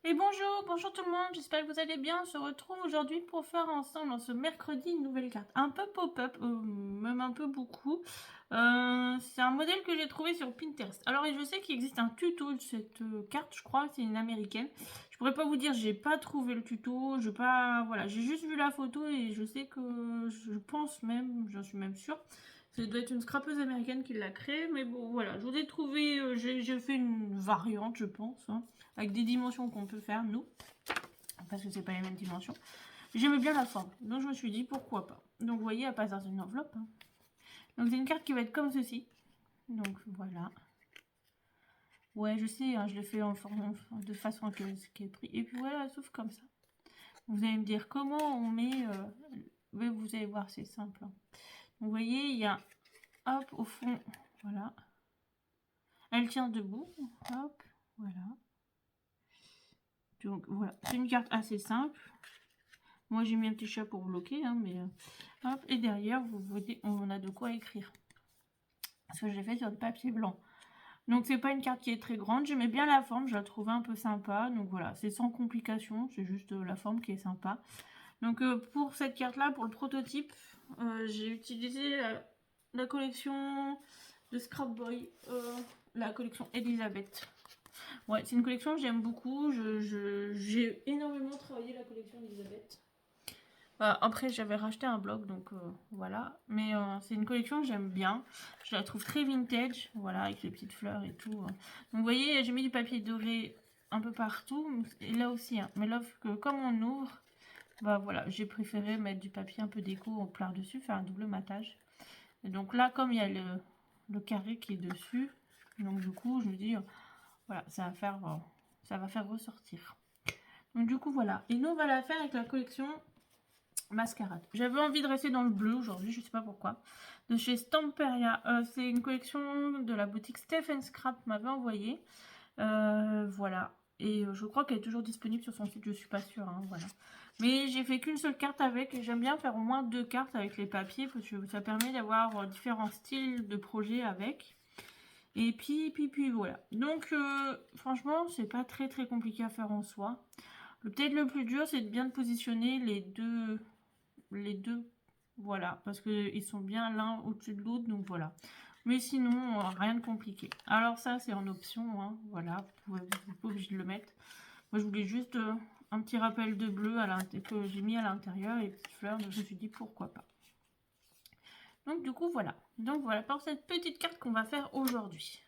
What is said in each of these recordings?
Et bonjour, bonjour tout le monde, j'espère que vous allez bien. On se retrouve aujourd'hui pour faire ensemble en ce mercredi une nouvelle carte. Un peu pop-up, même un peu beaucoup. C'est un modèle que j'ai trouvé sur Pinterest. Alors je sais qu'il existe un tuto de cette carte, je crois, c'est une américaine. Je pourrais pas vous dire, j'ai pas trouvé le tuto, voilà, j'ai juste vu la photo et je sais que, je pense même, j'en suis même sûre. Ça doit être une scrapeuse américaine qui l'a créé, mais bon, voilà. Je vous ai trouvé, j'ai fait une variante, je pense, hein, avec des dimensions qu'on peut faire, nous, parce que c'est pas les mêmes dimensions. J'aimais bien la forme, donc je me suis dit, pourquoi pas. Donc, vous voyez, elle passe dans une enveloppe. Hein. Donc, c'est une carte qui va être comme ceci. Donc, voilà. Ouais, je sais, hein, je l'ai fait en forme, de façon que ce qui est pris. Et puis voilà, elle s'ouvre comme ça. Vous allez me dire comment on met... mais vous allez voir, c'est simple. Hein. Donc, vous voyez, il y a, hop, au fond, voilà. Elle tient debout. Hop, voilà. Donc voilà, c'est une carte assez simple. Moi j'ai mis un petit chat pour bloquer, hein, mais hop. Et derrière, vous voyez, on a de quoi écrire. Parce que je l'ai fait sur le papier blanc. Donc c'est pas une carte qui est très grande. J'aimais bien la forme, je la trouvais un peu sympa. Donc voilà, c'est sans complication, c'est juste la forme qui est sympa. Donc pour cette carte-là, pour le prototype, j'ai utilisé la collection de Scrap Boy, la collection Elisabeth. Ouais, c'est une collection que j'aime beaucoup. J'ai énormément travaillé la collection d'Elisabeth. Bah, après, j'avais racheté un blog, donc voilà. Mais c'est une collection que j'aime bien. Je la trouve très vintage, voilà, avec les petites fleurs et tout. Donc vous voyez, j'ai mis du papier doré un peu partout. Et là aussi, hein. Mais là, que comme on ouvre, bah voilà, j'ai préféré mettre du papier un peu déco en plein dessus, faire un double matage. Et donc là, comme il y a le carré qui est dessus, donc du coup, je me dis... voilà, ça va faire ressortir. Donc du coup, voilà. Et nous, on va la faire avec la collection Mascarade. J'avais envie de rester dans le bleu aujourd'hui, je sais pas pourquoi. De chez Stamperia. C'est une collection de la boutique Stephen Scrap m'avait envoyé. Voilà. Et je crois qu'elle est toujours disponible sur son site, je suis pas sûre. Hein, voilà. Mais j'ai fait qu'une seule carte avec. Et j'aime bien faire au moins 2 cartes avec les papiers parce que ça permet d'avoir différents styles de projets avec. Et puis voilà. Donc, franchement, c'est pas très compliqué à faire en soi. Peut-être le plus dur, c'est de bien positionner les deux, voilà, parce qu'ils sont bien l'un au-dessus de l'autre, donc voilà. Mais sinon, rien de compliqué. Alors ça, c'est en option, hein, voilà, vous n'êtes pas obligé de le mettre. Moi, je voulais juste un petit rappel de bleu que j'ai mis à l'intérieur, les petites fleurs, donc je me suis dit pourquoi pas. Donc du coup, voilà. Donc voilà pour cette petite carte qu'on va faire aujourd'hui.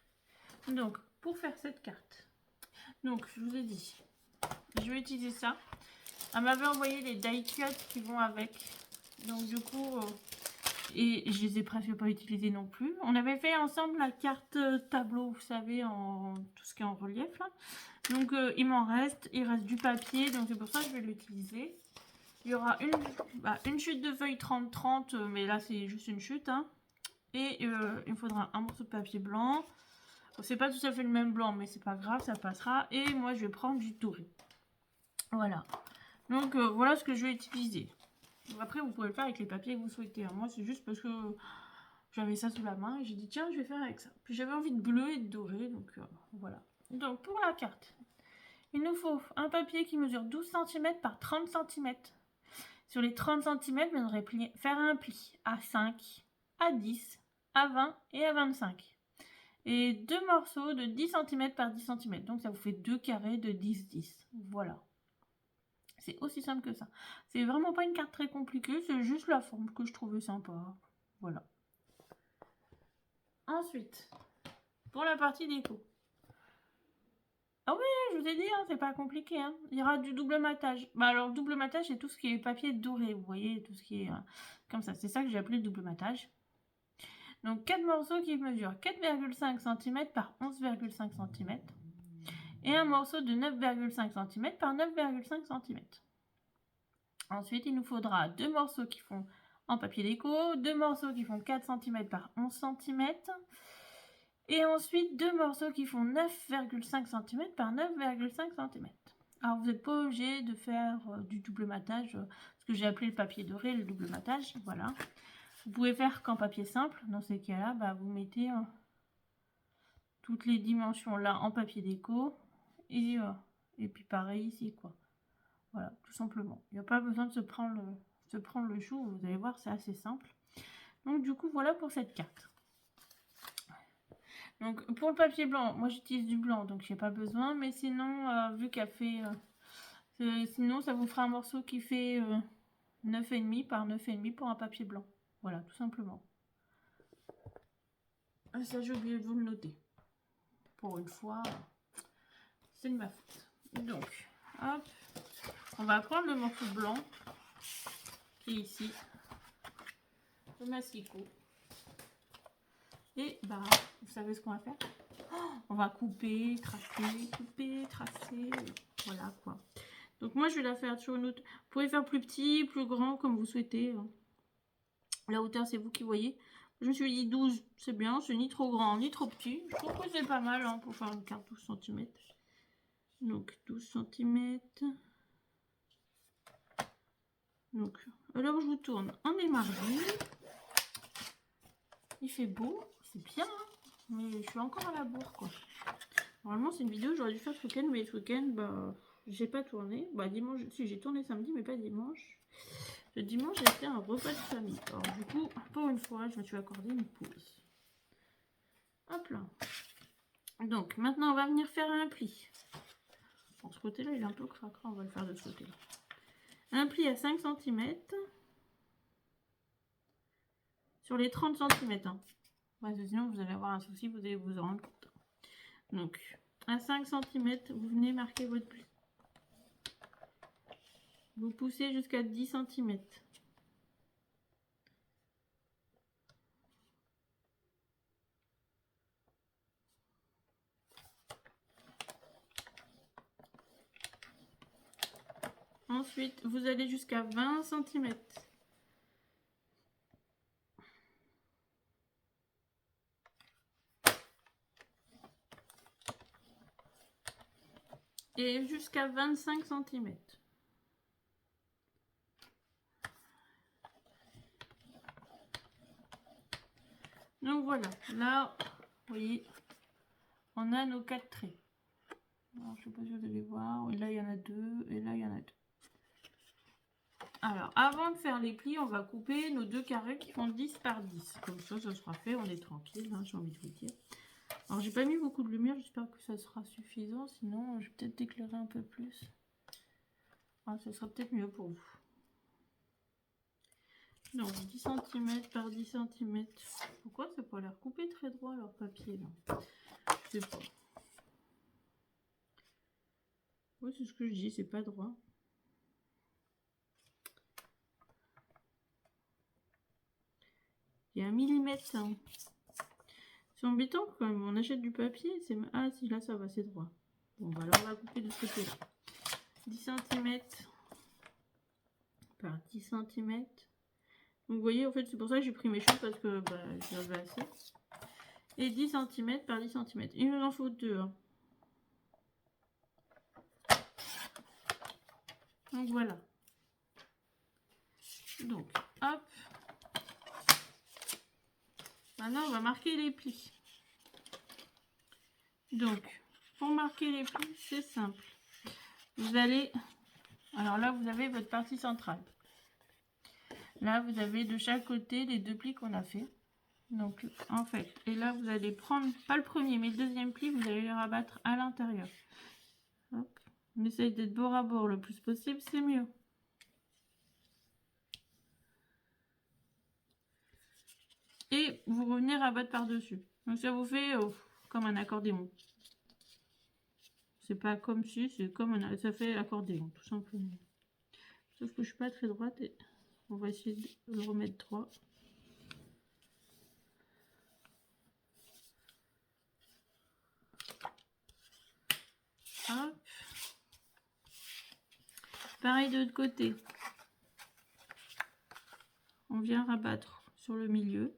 Donc, pour faire cette carte, donc je vous ai dit, je vais utiliser ça. Elle m'avait envoyé les die cuts qui vont avec. Donc du coup, et je les ai presque pas utilisés non plus. On avait fait ensemble la carte tableau, vous savez, en tout ce qui est en relief là. Donc il m'en reste, il reste du papier, donc c'est pour ça que je vais l'utiliser. Il y aura une chute de feuilles 30-30, mais là c'est juste une chute. Hein. Et il me faudra un morceau de papier blanc. C'est pas tout à fait le même blanc, mais c'est pas grave, ça passera. Et moi, je vais prendre du doré. Voilà. Donc, voilà ce que je vais utiliser. Après, vous pouvez le faire avec les papiers que vous souhaitez. Hein. Moi, c'est juste parce que j'avais ça sous la main et j'ai dit, tiens, je vais faire avec ça. Puis j'avais envie de bleu et de doré, donc voilà. Donc, pour la carte, il nous faut un papier qui mesure 12 cm par 30 cm. Sur les 30 cm, vous devrez faire un pli à 5, à 10, à 20 et à 25. Et 2 morceaux de 10 cm par 10 cm. Donc ça vous fait 2 carrés de 10-10. Voilà. C'est aussi simple que ça. C'est vraiment pas une carte très compliquée, c'est juste la forme que je trouvais sympa. Voilà. Ensuite, pour la partie déco. Ah oui, je vous ai dit, hein, c'est pas compliqué. Hein. Il y aura du double matage. Bah alors, double matage, c'est tout ce qui est papier doré. Vous voyez, tout ce qui est comme ça. C'est ça que j'ai appelé le double matage. Donc 4 morceaux qui mesurent 4,5 cm par 11,5 cm. Et un morceau de 9,5 cm par 9,5 cm. Ensuite, il nous faudra 2 morceaux qui font en papier déco, 2 morceaux qui font 4 cm par 11 cm, et ensuite 2 morceaux qui font 9,5 cm par 9,5 cm. Alors, vous n'êtes pas obligé de faire du double matage, ce que j'ai appelé le papier doré, le double matage, voilà. Vous pouvez faire qu'en papier simple, dans ces cas-là, bah, vous mettez toutes les dimensions là en papier déco, et Et puis pareil ici, quoi. Voilà, tout simplement. Il n'y a pas besoin de se prendre le chou. Vous allez voir, c'est assez simple. Donc du coup, voilà pour cette carte. Donc pour le papier blanc, moi j'utilise du blanc, donc j'ai pas besoin. Mais sinon, vu qu'elle fait... sinon, ça vous fera un morceau qui fait 9,5 par 9,5 pour un papier blanc. Voilà, tout simplement. Ah, ça, j'ai oublié de vous le noter. Pour une fois, c'est de ma faute. Donc, hop, on va prendre le morceau blanc qui est ici, le masticot. Et bah, vous savez ce qu'on va faire? On va couper, tracer, voilà quoi. Donc moi, je vais la faire sur une autre. Vous pouvez faire plus petit, plus grand, comme vous souhaitez. La hauteur, c'est vous qui voyez. Je me suis dit 12, c'est bien, c'est ni trop grand, ni trop petit. Je trouve que c'est pas mal hein, pour faire une carte 12 cm. Donc 12 cm. Donc, alors je vous tourne. On est mardi. Il fait beau, c'est bien, hein, mais je suis encore à la bourre quoi. Normalement, c'est une vidéo que j'aurais dû faire ce week-end, mais ce week-end, bah, j'ai pas tourné. Bah, dimanche, si j'ai tourné samedi, mais pas dimanche. Le dimanche, j'ai fait un repas de famille. Alors, du coup, pour une fois, je me suis accordé une pause. Hop là. Donc, maintenant, on va venir faire un pli. Bon, ce côté-là, il est un peu cracra, on va le faire de ce côté-là. Un pli à 5 cm. Sur les 30 cm. Hein. Parce que sinon, vous allez avoir un souci, vous allez vous en rendre compte. Donc, à 5 cm, vous venez marquer votre pli. Vous poussez jusqu'à 10 cm. Ensuite, vous allez jusqu'à 20 cm. Et jusqu'à 25 cm. Donc voilà, là, vous voyez, on a nos 4 traits. Alors, je ne sais pas si vous allez voir, et là il y en a 2, et là il y en a 2. Alors, avant de faire les plis, on va couper nos 2 carrés qui font 10 par 10. Comme ça, ça sera fait, on est tranquille, hein, j'ai envie de vous dire. Alors, j'ai pas mis beaucoup de lumière, j'espère que ça sera suffisant, sinon je vais peut-être éclairer un peu plus. Ah, ça sera peut-être mieux pour vous. Donc 10 cm par 10 cm. Pourquoi ça n'a pas l'air coupé très droit leur papier là? Je sais pas. Oui, c'est ce que je dis, c'est pas droit. Il y a 1 millimètre. Hein. C'est embêtant quand même. On achète du papier. Ah si, là ça va, c'est droit. Bon, bah alors on va couper de ce côté-là. 10 cm par 10 cm. Donc vous voyez, en fait, c'est pour ça que j'ai pris mes choses parce que bah, j'en avais assez. Et 10 cm par 10 cm. Il nous en faut 2. Hein. Donc voilà. Donc, hop. Maintenant, on va marquer les plis. Donc, pour marquer les plis, c'est simple. Vous allez... Alors là, vous avez votre partie centrale. Là, vous avez de chaque côté les 2 plis qu'on a fait. Donc, en fait, et là, vous allez prendre, pas le premier, mais le deuxième pli, vous allez le rabattre à l'intérieur. On essaye d'être bord à bord le plus possible, c'est mieux. Et vous revenez rabattre par-dessus. Donc, ça vous fait comme un accordéon. C'est pas comme si, c'est comme ça fait accordéon, tout simplement. Sauf que je suis pas très droite et on va essayer de le remettre droit. Hop. Pareil de l'autre côté. On vient rabattre sur le milieu.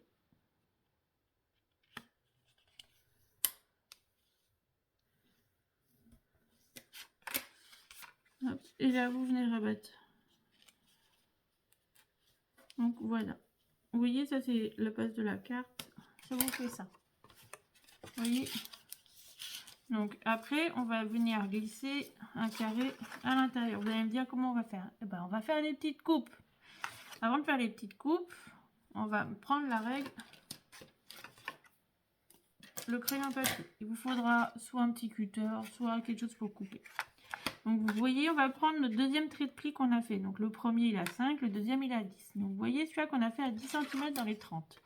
Hop. Et là, vous venez rabattre. Donc voilà. Vous voyez, ça c'est la base de la carte. Ça vous fait ça. Vous voyez, Donc après, on va venir glisser un carré à l'intérieur. Vous allez me dire comment on va faire. Eh ben, on va faire les petites coupes. Avant de faire les petites coupes, on va prendre la règle, le crayon papier. Il vous faudra soit un petit cutter, soit quelque chose pour couper. Donc vous voyez, on va prendre le deuxième trait de pli qu'on a fait. Donc le premier il a 5, le deuxième il a 10. Donc vous voyez celui-là qu'on a fait à 10 cm dans les 30.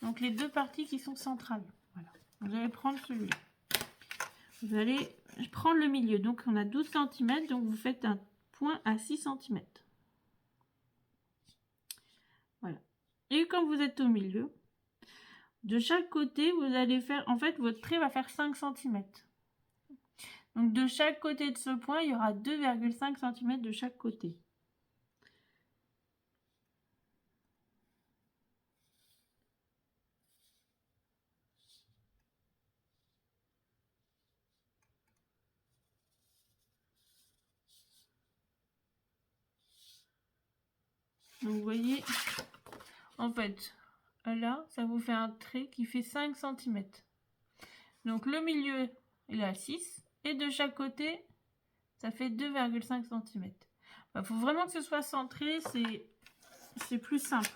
Donc les deux parties qui sont centrales. Voilà. Vous allez prendre celui-là. Vous allez prendre le milieu. Donc on a 12 cm, donc vous faites un point à 6 cm. Voilà. Et quand vous êtes au milieu, de chaque côté, vous allez faire, en fait, votre trait va faire 5 cm. Donc de chaque côté de ce point, il y aura 2,5 cm de chaque côté. Donc vous voyez, en fait, là, ça vous fait un trait qui fait 5 cm. Donc le milieu, il est à 6. Et de chaque côté, ça fait 2,5 cm. Il faut vraiment que ce soit centré, c'est plus simple.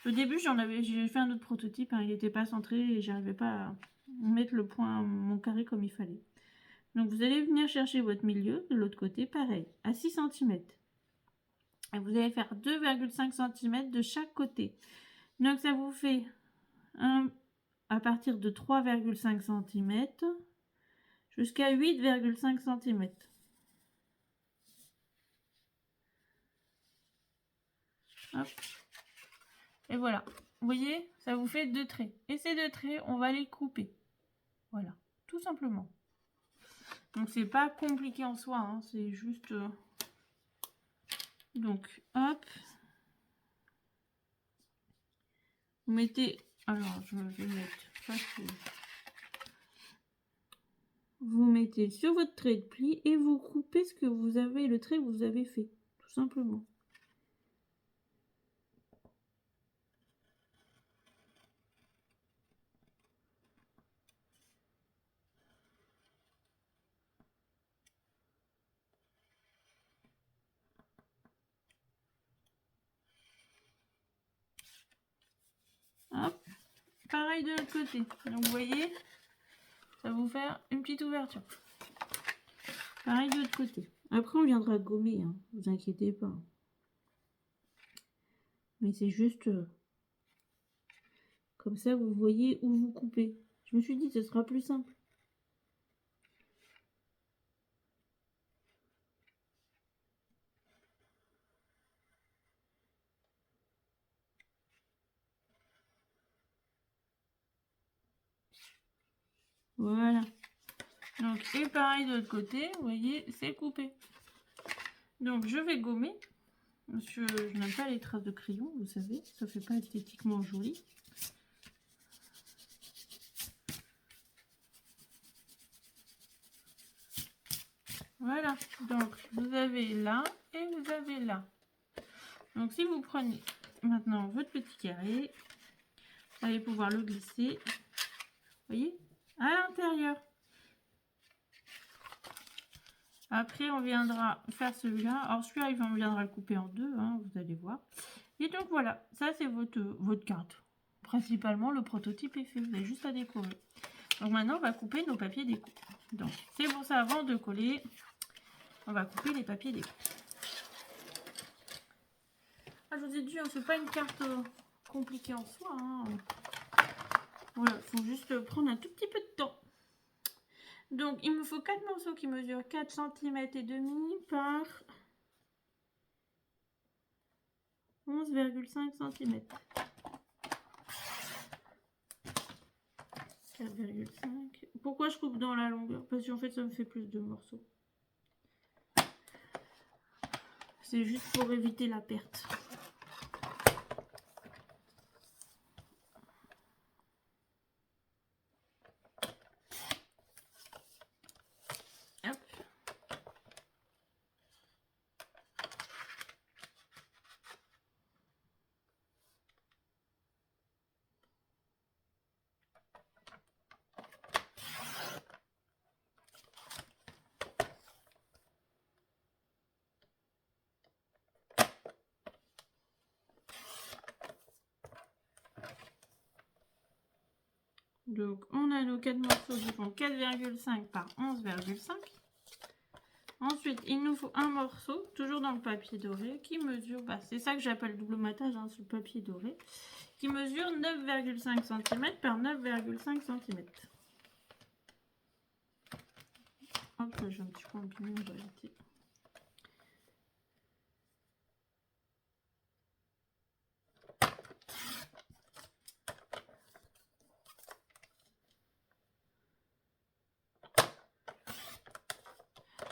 Au début, j'ai fait un autre prototype, hein, il n'était pas centré et j'arrivais pas à mettre le point, mon carré comme il fallait. Donc vous allez venir chercher votre milieu, de l'autre côté, pareil, à 6 cm. Et vous allez faire 2,5 cm de chaque côté. Donc ça vous fait à partir de 3,5 cm jusqu'à 8,5 cm. Hop. Et voilà. Vous voyez, ça vous fait 2 traits. Et ces 2 traits, on va les couper. Voilà, tout simplement. Donc c'est pas compliqué en soi, hein, c'est juste... Donc, hop. Vous mettez... Alors, je vais mettre facile. Vous mettez sur votre trait de pli et vous coupez ce que vous avez, le trait que vous avez fait, tout simplement. Hop. Pareil de l'autre côté. Donc vous voyez, ça va vous faire une petite ouverture. Pareil de l'autre côté. Après on viendra gommer, hein, vous inquiétez pas. Mais c'est juste comme ça vous voyez où vous coupez. Je me suis dit ce sera plus simple. Voilà. Donc et pareil de l'autre côté, vous voyez, c'est coupé. Donc je vais gommer. Monsieur, je n'aime pas les traces de crayon, vous savez, ça fait pas esthétiquement joli. Voilà, donc vous avez là et vous avez là. Donc si vous prenez maintenant votre petit carré, vous allez pouvoir le glisser, vous voyez, à l'intérieur. Après on viendra faire celui-là. Alors celui-là, on viendra le couper en deux, hein, vous allez voir. Et donc voilà, ça c'est votre carte. Principalement le prototype est fait, vous avez juste à décorer. Donc maintenant on va couper nos papiers déco. Donc c'est pour ça, avant de coller, on va couper les papiers déco. Ah, je vous ai dit, hein, c'est pas une carte compliquée en soi. Hein. Voilà, il faut juste prendre un tout petit peu de temps. Donc il me faut 4 morceaux qui mesurent 4 cm et demi par 11,5 cm. 4,5. Pourquoi je coupe dans la longueur? Parce qu'en fait ça me fait plus de morceaux. C'est juste pour éviter la perte. Hop. Donc, on a nos 4 morceaux qui font 4,5 par 11,5. Ensuite, il nous faut un morceau, toujours dans le papier doré, qui mesure, bah, c'est ça que j'appelle double matage, hein, sur le papier doré, qui mesure 9,5 cm par 9,5 cm. Hop, là, j'ai un petit peu empilé en réalité.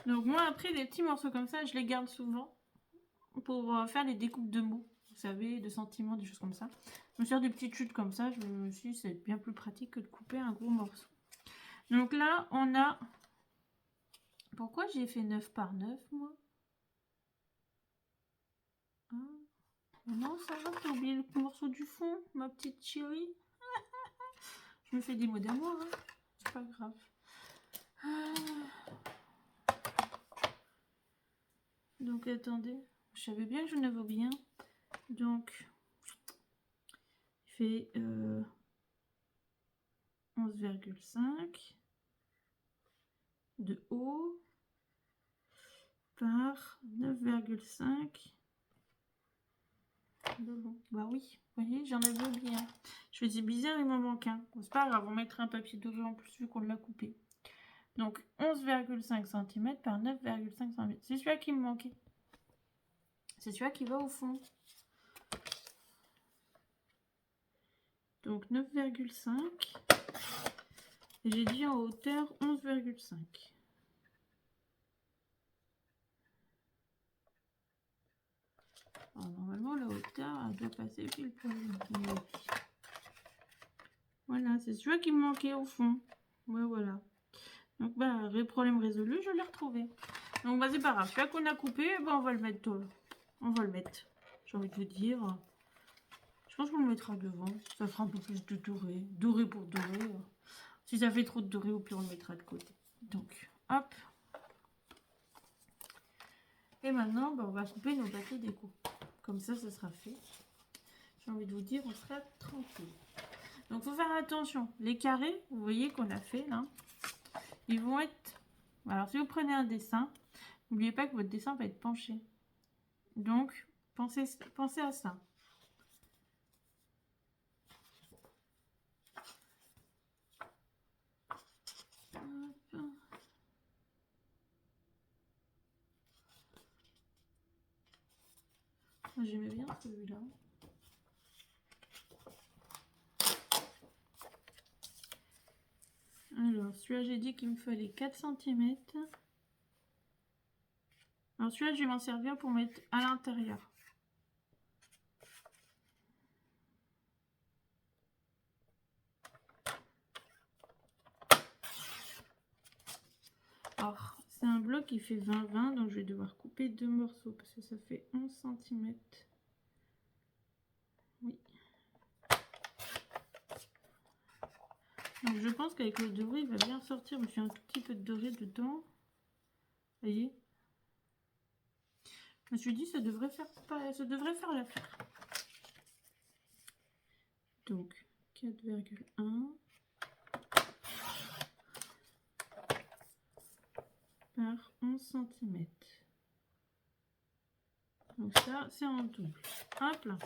Donc moi, après, des petits morceaux comme ça, je les garde souvent pour faire les découpes de mots, vous savez, de sentiments, des choses comme ça. Je me sers des petites chutes comme ça, je me suis dit c'est bien plus pratique que de couper un gros morceau. Donc là, on a... Pourquoi j'ai fait 9 par 9, moi? Ah. Non, ça va, t'as oublié le morceau du fond, ma petite chérie. Je me fais des mots d'amour, hein. C'est pas grave. Donc attendez, je savais bien que je n'avais bien. Donc, il fait 11,5 de haut par 9,5 de long. Bah oui, vous voyez, j'en avais oublié un. Je faisais bizarre, il m'en manque un. Bon, c'est pas grave, on mettra un papier doré en plus vu qu'on l'a coupé. Donc 11,5 cm par 9,5 cm. C'est celui-là qui me manquait. C'est celui-là qui va au fond. Donc 9,5. Et j'ai dit en hauteur 11,5. Normalement, la hauteur, elle doit passer pile poil. Voilà, c'est celui-là qui me manquait au fond. Ouais, voilà. Donc, bah, problème résolu, je l'ai retrouvé. Donc, bah, c'est pas grave. Celui-là qu'on a coupé, bah, on va le mettre. On va le mettre. J'ai envie de vous dire. Je pense qu'on le mettra devant. Ça fera un peu plus de doré. Doré pour doré. Si ça fait trop de doré, au pire, on le mettra de côté. Donc, hop. Et maintenant, bah, on va couper nos papiers déco. Comme ça, ça sera fait. J'ai envie de vous dire, on sera tranquille. Donc, il faut faire attention. Les carrés, vous voyez qu'on a fait là, ils vont être... Alors, si vous prenez un dessin, n'oubliez pas que votre dessin va être penché. Donc, pensez à ça. J'aimais bien celui-là. Alors, celui-là, j'ai dit qu'il me fallait 4 cm. Alors, celui-là, je vais m'en servir pour mettre à l'intérieur. Alors, c'est un bloc qui fait 20-20, donc je vais devoir couper 2 morceaux parce que ça fait 11 cm. Oui. Donc, je pense qu'avec le doré, il va bien sortir. Je me suis un tout petit peu de doré dedans. Vous voyez? Je me suis dit, ça devrait faire l'affaire. Donc, 4,1 par 11 cm. Donc ça, c'est en double. Hop là.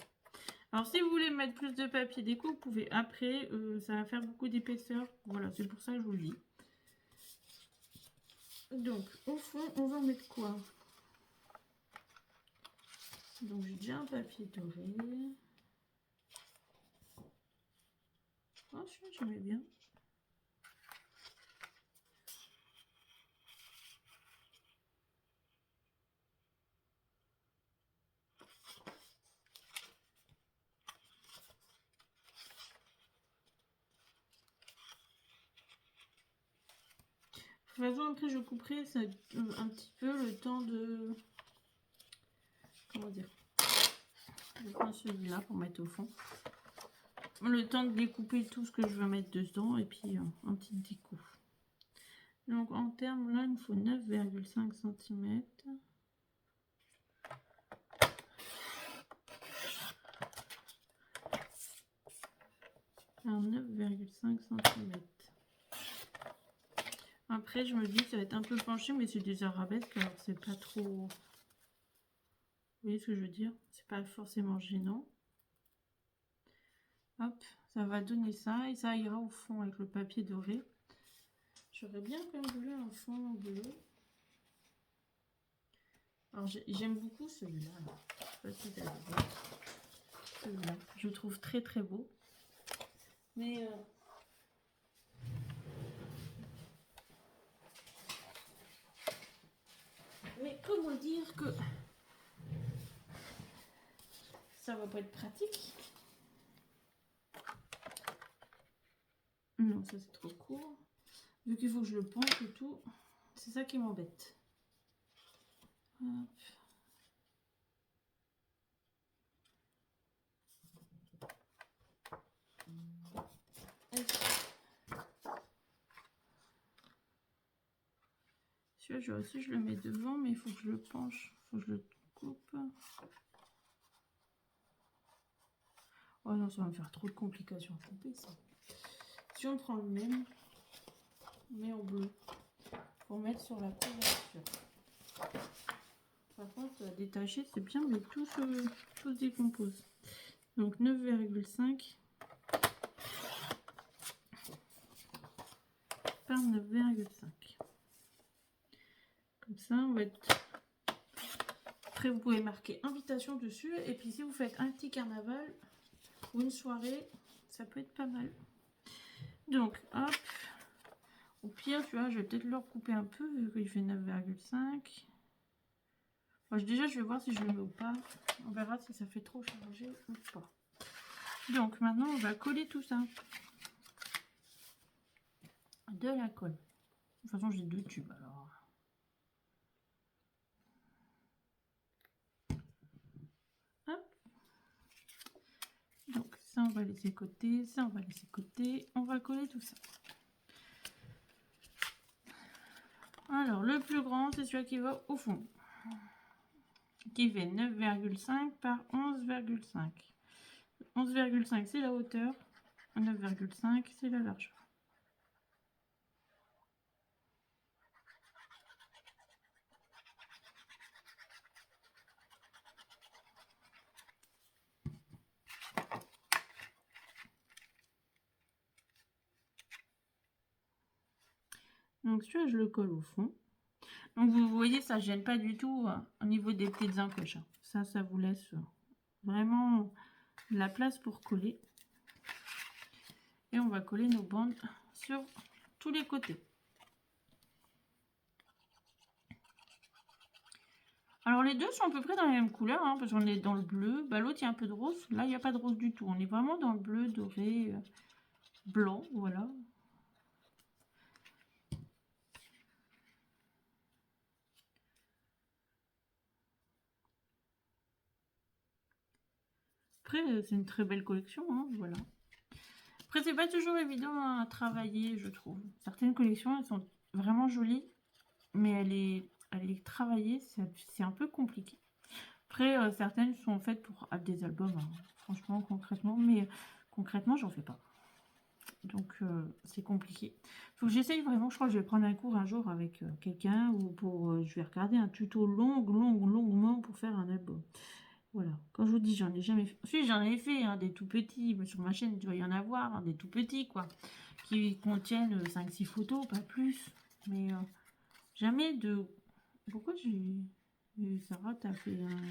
Alors, si vous voulez mettre plus de papier déco, vous pouvez après. Ça va faire beaucoup d'épaisseur. Voilà, c'est pour ça que je vous le dis. Donc, au fond, on va mettre quoi? Donc, j'ai déjà un papier doré. Oh, j'aimais bien. De toute façon, après, je couperai un petit peu le temps de... Comment dire? Je prends celui-là pour mettre au fond. Le temps de découper tout ce que je veux mettre dedans et puis un petit déco. Donc en termes, là, il me faut 9,5 cm. par 9,5 cm. Après, je me dis, ça va être un peu penché, mais c'est des arabesques, alors c'est pas trop... Vous voyez ce que je veux dire? C'est pas forcément gênant. Hop, ça va donner ça, et ça ira au fond avec le papier doré. J'aurais bien quand même voulu un fond bleu. Alors, j'aime beaucoup celui-là. Je sais pas si vous allez voir. Celui-là, je le trouve très très beau. Mais... comment dire que ça va pas être pratique? Non, ça c'est trop court. Vu qu'il faut que je le penche et tout, c'est ça qui m'embête. Celui-là, aussi, je le mets devant, mais il faut que je le penche. Il faut que je le coupe. Oh non, ça va me faire trop de complications à couper ça. Si on prend le même, mais en bleu, pour mettre sur la couverture. Par contre, détacher, c'est bien, mais tout se décompose. Donc 9,5 par 9,5. Comme ça, on va être... Après, vous pouvez marquer invitation dessus. Et puis, si vous faites un petit carnaval ou une soirée, ça peut être pas mal. Donc, hop. Au pire, tu vois, je vais peut-être le recouper un peu, vu qu'il fait 9,5. Enfin, déjà, je vais voir si je le mets ou pas. On verra si ça fait trop chargé ou pas. Donc, maintenant, on va coller tout ça. De la colle. De toute façon, j'ai 2 tubes, alors... Donc ça on va laisser côté, ça on va laisser côté, on va coller tout ça. Alors le plus grand c'est celui qui va au fond, qui fait 9,5 par 11,5. 11,5 c'est la hauteur, 9,5 c'est la largeur. Donc celui-là je le colle au fond. Donc vous voyez ça gêne pas du tout au niveau des petites encoches. Ça vous laisse vraiment la place pour coller. Et on va coller nos bandes sur tous les côtés. Alors les deux sont à peu près dans la même couleur, hein, parce qu'on est dans le bleu. Bah, l'autre il y a un peu de rose, là il n'y a pas de rose du tout. On est vraiment dans le bleu, doré, blanc, voilà. Après c'est une très belle collection, hein, voilà. Après c'est pas toujours évident à travailler, je trouve. Certaines collections elles sont vraiment jolies, mais elle est travaillée, c'est un peu compliqué. Après certaines sont faites pour des albums, hein, franchement concrètement, mais concrètement j'en fais pas. Donc c'est compliqué. Faut que j'essaye vraiment, je crois que je vais prendre un cours un jour avec quelqu'un ou pour je vais regarder un tuto longuement pour faire un album. Voilà. Quand je vous dis j'en ai jamais fait. Si j'en ai fait hein, des tout petits, mais sur ma chaîne il doit y en avoir, hein, des tout petits quoi. Qui contiennent 5-6 photos, pas plus. Mais jamais de. Pourquoi j'ai. Sarah, t'as fait un.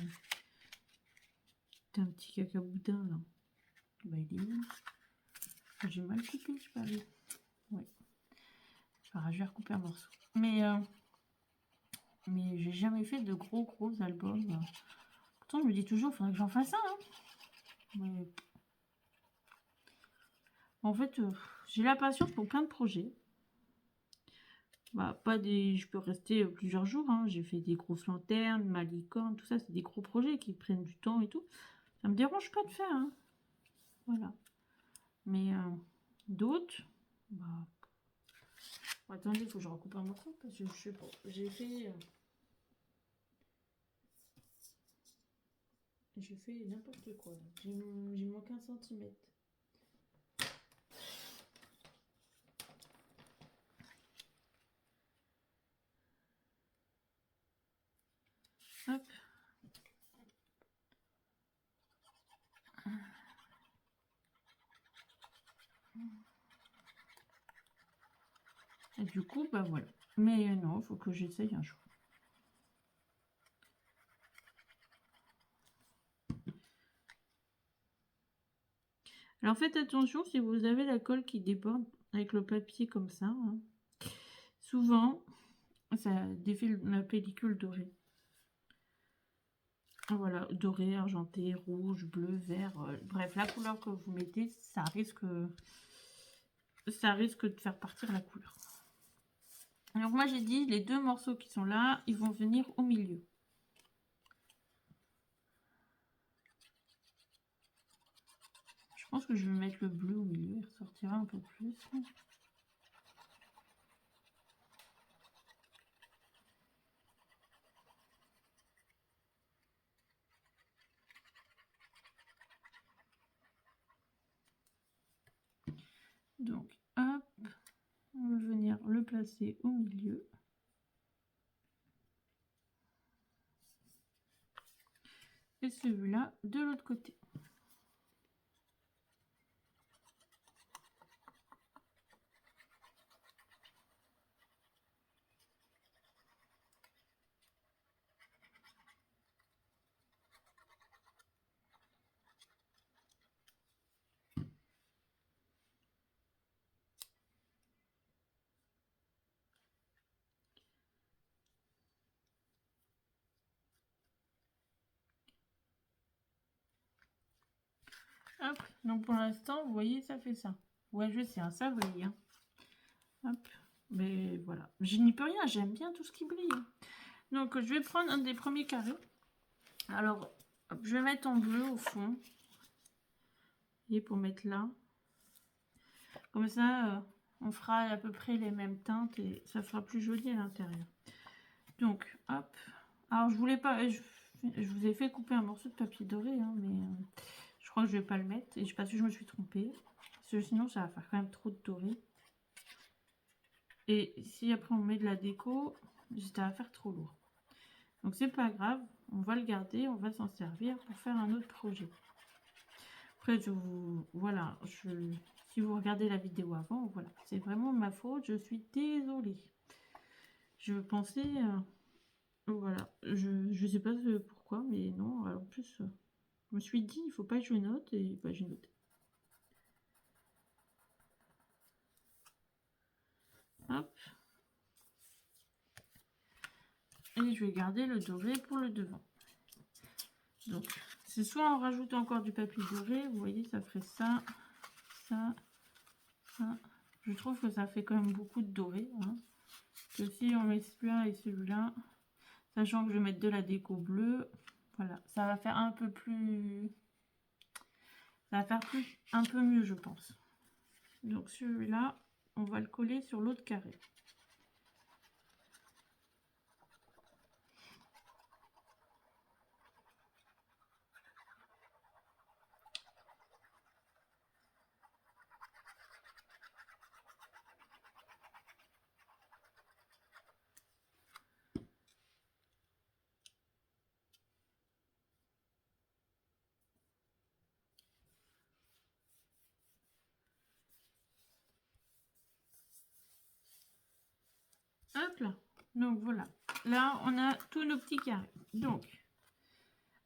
T'as un petit cacaboudin là. Bah il est où? J'ai mal coupé, je sais pas. Oui. Alors, je vais recouper un morceau. Mais j'ai jamais fait de gros albums. Pourtant, je me dis toujours, il faudrait que j'en fasse un. Hein. Mais... En fait, j'ai la patience pour plein de projets. Bah, pas des... Je peux rester plusieurs jours. Hein. J'ai fait des grosses lanternes, ma licorne, tout ça. C'est des gros projets qui prennent du temps et tout. Ça me dérange pas de faire. Hein. Voilà. Mais d'autres... Bah... Bon, attendez, il faut que je recoupe un morceau parce que je sais pas. J'ai fait... J'ai fait n'importe quoi. J'ai manqué 1 centimètre. Hop. Et du coup, bah voilà. Mais non, il faut que j'essaye un jour. Alors faites attention si vous avez la colle qui déborde avec le papier comme ça. Hein. Souvent, ça défait la pellicule dorée. Voilà, doré, argenté, rouge, bleu, vert. Bref, la couleur que vous mettez, ça risque de faire partir la couleur. Alors moi j'ai dit, les deux morceaux qui sont là, ils vont venir au milieu. Je pense que je vais mettre le bleu au milieu, il ressortira un peu plus. Donc, hop, on va venir le placer au milieu. Et celui-là de l'autre côté. Hop, donc pour l'instant, vous voyez, ça fait ça. Ouais, je sais, ça brille. Hein. Hop, mais voilà. Je n'y peux rien, j'aime bien tout ce qui brille. Donc, je vais prendre un des premiers carrés. Alors, hop, je vais mettre en bleu au fond. Et pour mettre là. Comme ça, on fera à peu près les mêmes teintes et ça fera plus joli à l'intérieur. Donc, hop. Alors, je voulais pas... Je vous ai fait couper un morceau de papier doré, hein, mais je crois que je vais pas le mettre. Et parce que je me suis trompée. Parce que sinon, ça va faire quand même trop de doré. Et si après on met de la déco, ça va faire trop lourd. Donc c'est pas grave, on va le garder, on va s'en servir pour faire un autre projet. Après, voilà, si vous regardez la vidéo avant, voilà, c'est vraiment ma faute, je suis désolée. Je pensais, voilà, je sais pas pourquoi, mais non, en plus, je me suis dit, il faut pas que je note, et bah, j'ai noté. Hop. Et je vais garder le doré pour le devant. Donc, c'est soit on rajoute encore du papier doré, vous voyez, ça ferait ça, ça, ça. Je trouve que ça fait quand même beaucoup de doré. Hein. Que si on met celui-là et celui-là, sachant que je vais mettre de la déco bleue, voilà, ça va faire un peu plus... Ça va faire un peu mieux, je pense. Donc celui-là, on va le coller sur l'autre carré. Hop là. Donc voilà. Là, on a tous nos petits carrés. Donc,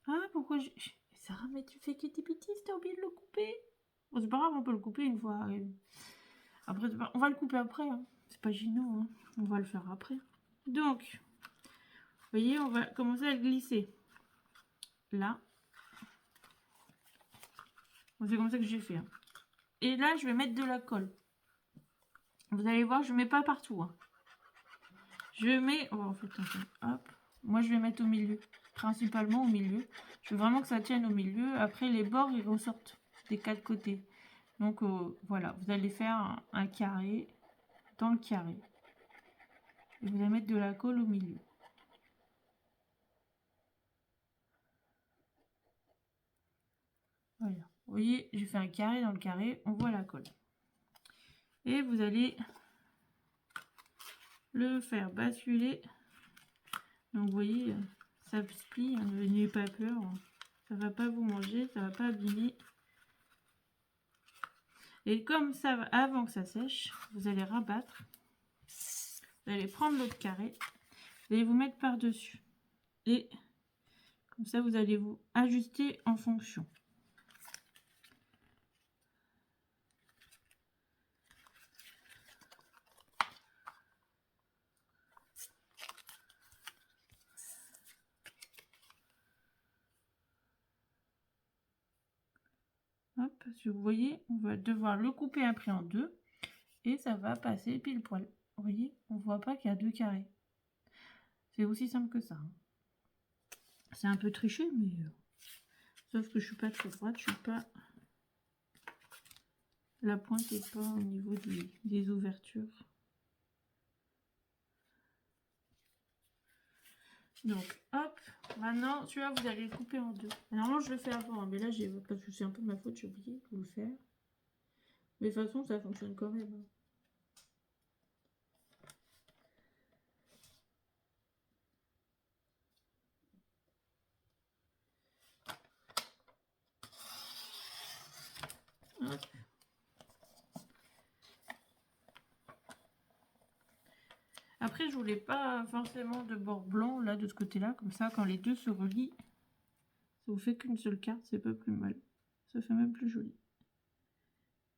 ah, pourquoi Sarah, mais tu fais kitty pitty, t'as oublié de le couper. Bon, c'est pas grave, on peut le couper une fois. Après, on va le couper après. Hein. C'est pas gênant. Hein. On va le faire après. Donc, vous voyez, on va commencer à le glisser. Là. C'est comme ça que j'ai fait. Hein. Et là, je vais mettre de la colle. Vous allez voir, je mets pas partout. Hein. Je mets... Oh, en fait, hop. Moi, je vais mettre au milieu. Principalement au milieu. Je veux vraiment que ça tienne au milieu. Après, les bords, ils ressortent des quatre côtés. Donc, voilà. Vous allez faire un carré dans le carré. Et vous allez mettre de la colle au milieu. Voilà. Vous voyez, j'ai fait un carré dans le carré. On voit la colle. Et vous allez le faire basculer. Donc, vous voyez, ça se plie, hein, n'ayez pas peur. Ça va pas vous manger, ça va pas abîmer. Et comme ça, avant que ça sèche, vous allez rabattre. Vous allez prendre l'autre carré. Vous allez vous mettre par-dessus. Et comme ça, vous allez vous ajuster en fonction. Hop, si vous voyez, on va devoir le couper après en deux. Et ça va passer pile poil. Vous voyez, on voit pas qu'il y a deux carrés. C'est aussi simple que ça. C'est un peu triché, mais... sauf que je suis pas très droite, je suis pas... La pointe n'est pas au niveau des ouvertures. Donc, hop, maintenant, tu vois, vous allez le couper en deux. Normalement, je le fais avant, mais là, parce que c'est un peu ma faute, j'ai oublié de le faire. Mais de toute façon, ça fonctionne quand même. Hop. Après, je voulais pas forcément de bord blanc, là, de ce côté-là. Comme ça, quand les deux se relient, ça vous fait qu'une seule carte, c'est pas plus mal. Ça fait même plus joli.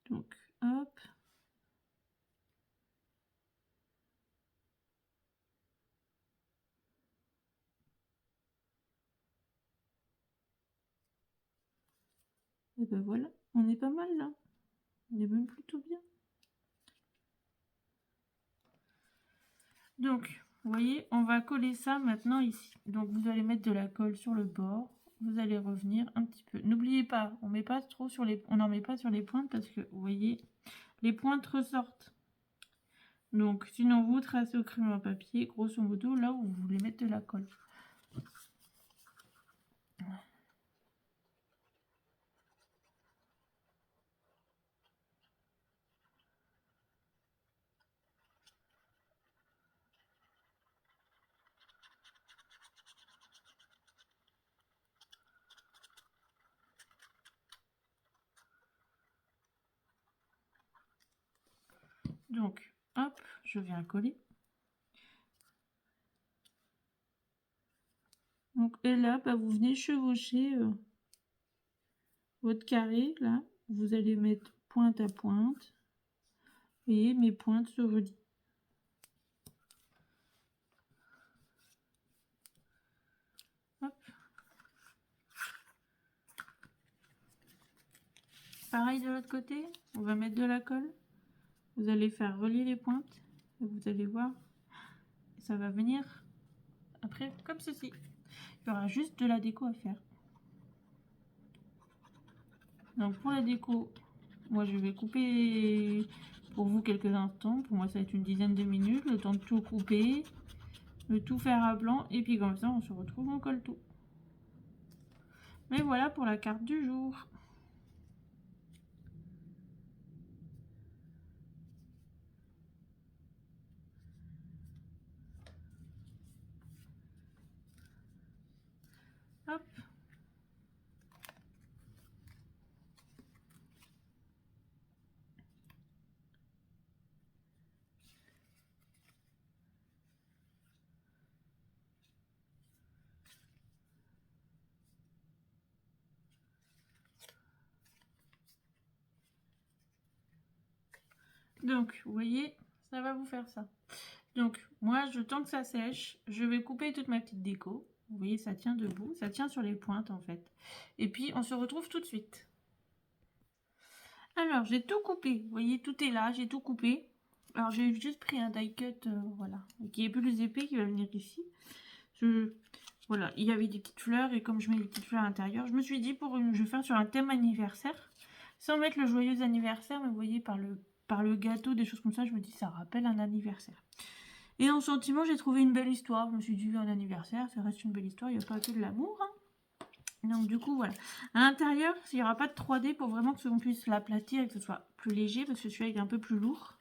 Donc, hop. Et ben voilà, on est pas mal là. On est même plutôt bien. Donc, vous voyez, on va coller ça maintenant ici. Donc, vous allez mettre de la colle sur le bord. Vous allez revenir un petit peu. N'oubliez pas, on met pas trop sur les, on n'en met pas sur les pointes parce que, vous voyez, les pointes ressortent. Donc, sinon, vous tracez au crayon à papier, grosso modo, là où vous voulez mettre de la colle. Donc, hop, je viens coller. Donc, et là, bah, vous venez chevaucher votre carré, là. Vous allez mettre pointe à pointe. Vous voyez, mes pointes se relient. Hop. Pareil de l'autre côté, on va mettre de la colle. Vous allez faire relier les pointes. Et vous allez voir, ça va venir après comme ceci. Il y aura juste de la déco à faire. Donc pour la déco, moi je vais couper pour vous quelques instants. Pour moi ça va être une dizaine de minutes, le temps de tout couper, de tout faire à blanc. Et puis comme ça on se retrouve, on colle tout. Mais voilà pour la carte du jour. Hop. Donc, vous voyez, ça va vous faire ça. Donc, moi, je tends que ça sèche. Je vais couper toute ma petite déco. Vous voyez, ça tient debout. Ça tient sur les pointes, en fait. Et puis, on se retrouve tout de suite. Alors, j'ai tout coupé. Vous voyez, tout est là. J'ai tout coupé. Alors, j'ai juste pris un die cut, voilà, qui est plus épais, qui va venir ici. Voilà, il y avait des petites fleurs. Et comme je mets des petites fleurs à l'intérieur, je me suis dit, je vais faire sur un thème anniversaire. Sans mettre le joyeux anniversaire, mais vous voyez, par le gâteau, des choses comme ça, je me dis, ça rappelle un anniversaire. Et en sentiment, j'ai trouvé une belle histoire. Je me suis dit, un anniversaire, ça reste une belle histoire. Il n'y a pas que de l'amour. Hein. Donc, du coup, voilà. À l'intérieur, il n'y aura pas de 3D pour vraiment que l'on puisse l'aplatir et que ce soit plus léger parce que celui-là, il est un peu plus lourd.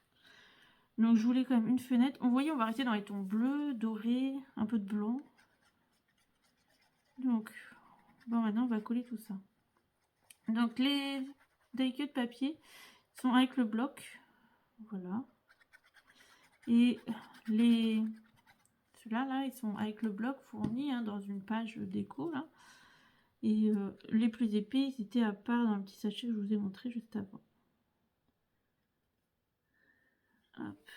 Donc, je voulais quand même une fenêtre. Vous voyez, on va rester dans les tons bleus, dorés, un peu de blanc. Donc, bon, maintenant, on va coller tout ça. Donc, les die-cut papier sont avec le bloc. Voilà. Et les... Ceux-là, là, ils sont avec le bloc fourni hein, dans une page déco, là. Et les plus épais, ils étaient à part dans le petit sachet que je vous ai montré juste avant. Hop.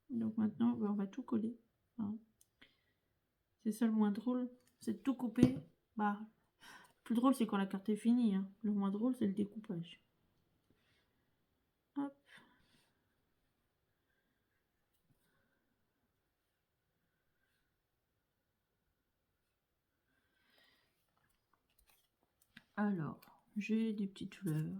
Donc maintenant, on va tout coller. Hein. C'est ça le moins drôle, c'est de tout couper. Bah, le plus drôle, c'est quand la carte est finie. Hein. Le moins drôle, c'est le découpage. Hop. Alors, j'ai des petites fleurs.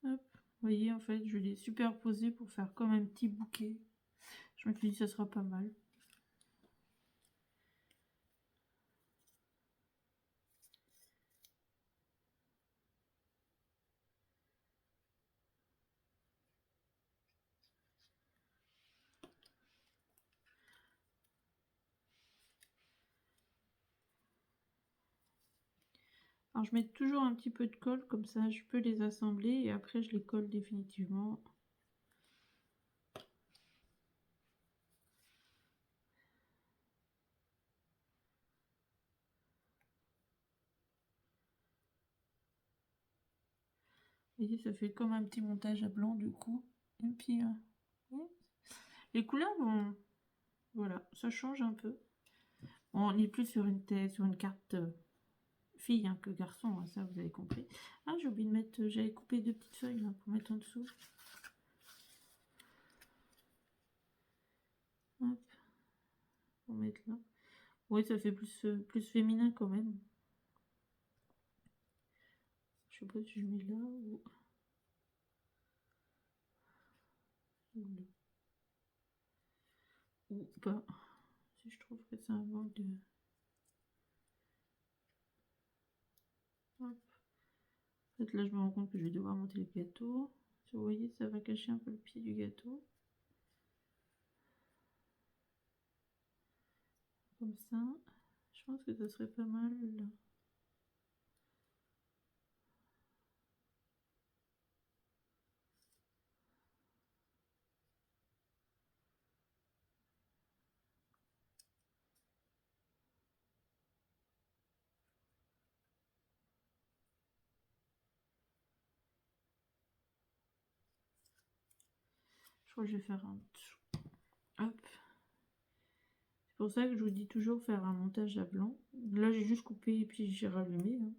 Hop. Vous voyez, en fait, je l'ai superposé pour faire comme un petit bouquet. Je me suis dit, ça sera pas mal. Alors, je mets toujours un petit peu de colle, comme ça, je peux les assembler et après, je les colle définitivement. Vous voyez, ça fait comme un petit montage à blanc, du coup. Et puis, les couleurs vont... Voilà, ça change un peu. On est plus sur une carte fille hein, que garçon, hein, ça vous avez compris. Ah, j'ai oublié de mettre, j'avais coupé deux petites feuilles là, pour mettre en dessous. Hop, pour mettre là. Oui, ça fait plus féminin quand même. Je sais pas si je mets là ou pas. Si je trouve que c'est un manque de... Hop. En fait, là, je me rends compte que je vais devoir monter le gâteau. Si vous voyez, ça va cacher un peu le pied du gâteau. Comme ça. Je pense que ça serait pas mal là. Je crois que je vais faire un dessous. Hop. C'est pour ça que je vous dis toujours faire un montage à blanc. Là, j'ai juste coupé et puis j'ai rallumé. Hein.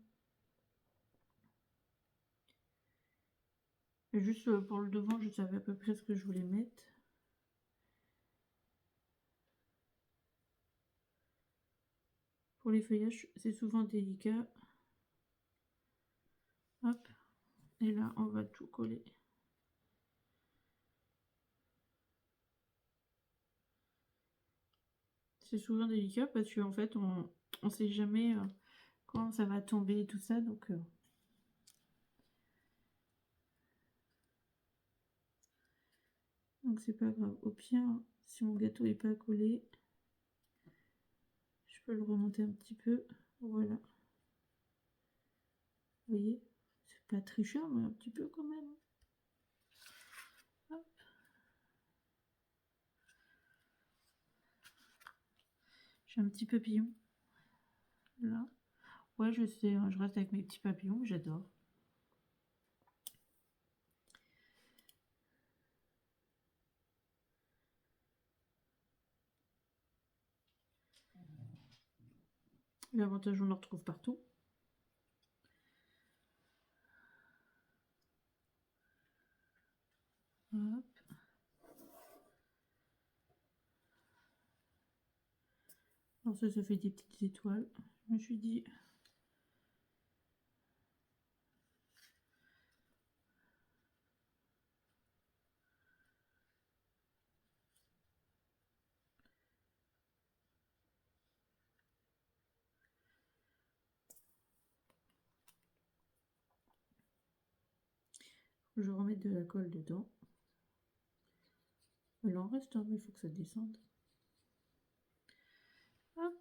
Et juste pour le devant, je savais à peu près ce que je voulais mettre. Pour les feuillages, c'est souvent délicat. Hop. Et là, on va tout coller. C'est souvent délicat parce qu'en fait, on ne sait jamais quand ça va tomber et tout ça. Donc c'est pas grave. Au pire, si mon gâteau n'est pas collé, je peux le remonter un petit peu. Voilà. Vous voyez, c'est pas très cher, mais un petit peu quand même. Hop. J'ai un petit papillon. Là. Ouais, je sais, hein, je reste avec mes petits papillons, j'adore. L'avantage, on le retrouve partout. Hop. Alors ça fait des petites étoiles. Je me suis dit... Je vais remettre de la colle dedans. Il en reste, hein, mais il faut que ça descende. Hop.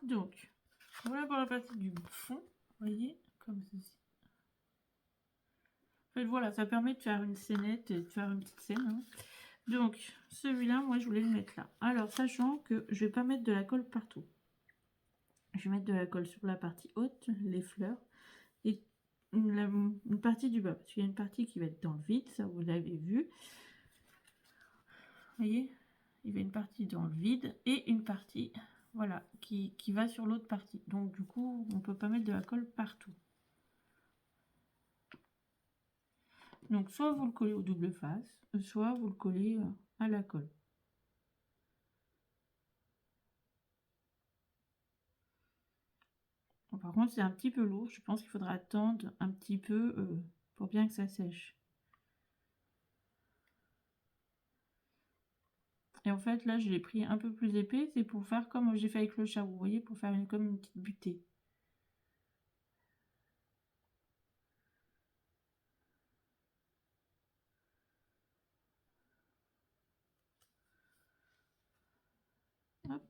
Donc, voilà pour la partie du fond, vous voyez, comme ceci. En fait, voilà, ça permet de faire une scénette et de faire une petite scène. Hein. Donc, celui-là, moi, je voulais le mettre là. Alors, sachant que je vais pas mettre de la colle partout. Je vais mettre de la colle sur la partie haute, les fleurs, et une partie du bas. Parce qu'il y a une partie qui va être dans le vide, ça vous l'avez vu. Vous voyez, il y a une partie dans le vide et une partie, voilà, qui va sur l'autre partie. Donc, du coup, on peut pas mettre de la colle partout. Donc, soit vous le collez au double face, soit vous le collez à la colle. Bon, par contre, c'est un petit peu lourd. Je pense qu'il faudra attendre un petit peu pour bien que ça sèche. Et en fait, là, je l'ai pris un peu plus épais. C'est pour faire comme j'ai fait avec le chat, vous voyez, pour faire comme une petite butée. Hop.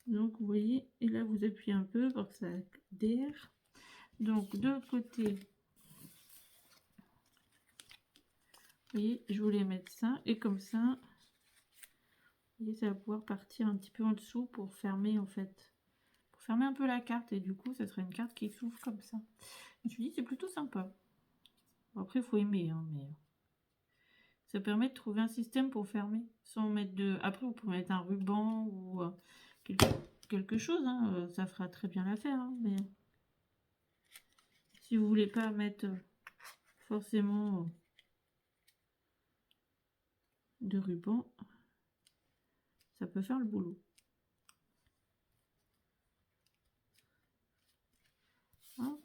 Donc, vous voyez, et là, vous appuyez un peu pour que ça adhère. Donc, de l'autre côté, vous voyez, je voulais mettre ça. Et comme ça, vous voyez, ça va pouvoir partir un petit peu en dessous pour fermer, en fait. Pour fermer un peu la carte. Et du coup, ça serait une carte qui s'ouvre comme ça. Je me suis dit, c'est plutôt sympa. Bon, après, il faut aimer, hein, mais... Ça permet de trouver un système pour fermer sans mettre de... Après, vous pouvez mettre un ruban ou quelque chose. Hein, ça fera très bien l'affaire. Hein, mais si vous voulez pas mettre forcément de ruban, ça peut faire le boulot. Hop.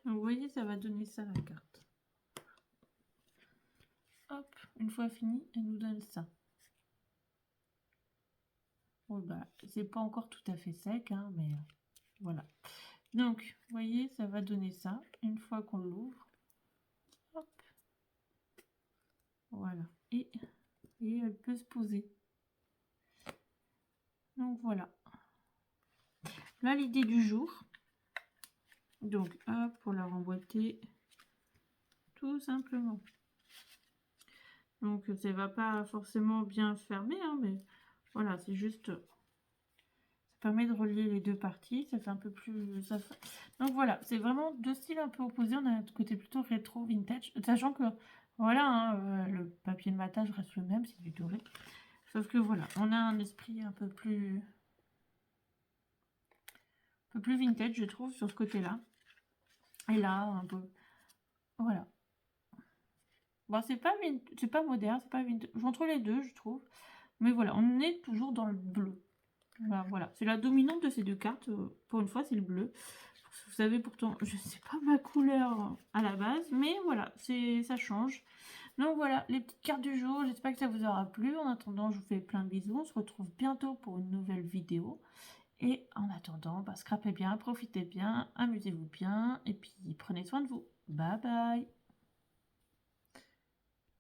Donc, vous voyez, ça va donner ça la carte. Hop, une fois fini, elle nous donne ça. Bon, bah, c'est pas encore tout à fait sec, hein, mais voilà. Donc, vous voyez, ça va donner ça une fois qu'on l'ouvre. Hop. Voilà. Et elle peut se poser. Donc, voilà. Là, l'idée du jour. Donc, hop, pour la remboîter. Tout simplement. Donc, ça va pas forcément bien fermer, hein, mais voilà, c'est juste... Ça permet de relier les deux parties, ça fait un peu plus... Donc voilà, c'est vraiment deux styles un peu opposés. On a un côté plutôt rétro, vintage, sachant que, voilà, hein, le papier de matage reste le même, c'est du doré. Sauf que voilà, on a un esprit un peu plus vintage, je trouve, sur ce côté-là. Et là, un peu... Voilà. Bon, c'est pas moderne, c'est pas vintage. Entre les deux, je trouve. Mais voilà, on est toujours dans le bleu. Voilà. C'est la dominante de ces deux cartes. Pour une fois, c'est le bleu. Vous savez, pourtant, je ne sais pas ma couleur à la base. Mais voilà, ça change. Donc voilà, les petites cartes du jour. J'espère que ça vous aura plu. En attendant, je vous fais plein de bisous. On se retrouve bientôt pour une nouvelle vidéo. Et en attendant, scrapez bien, profitez bien, amusez-vous bien, et puis prenez soin de vous. Bye bye.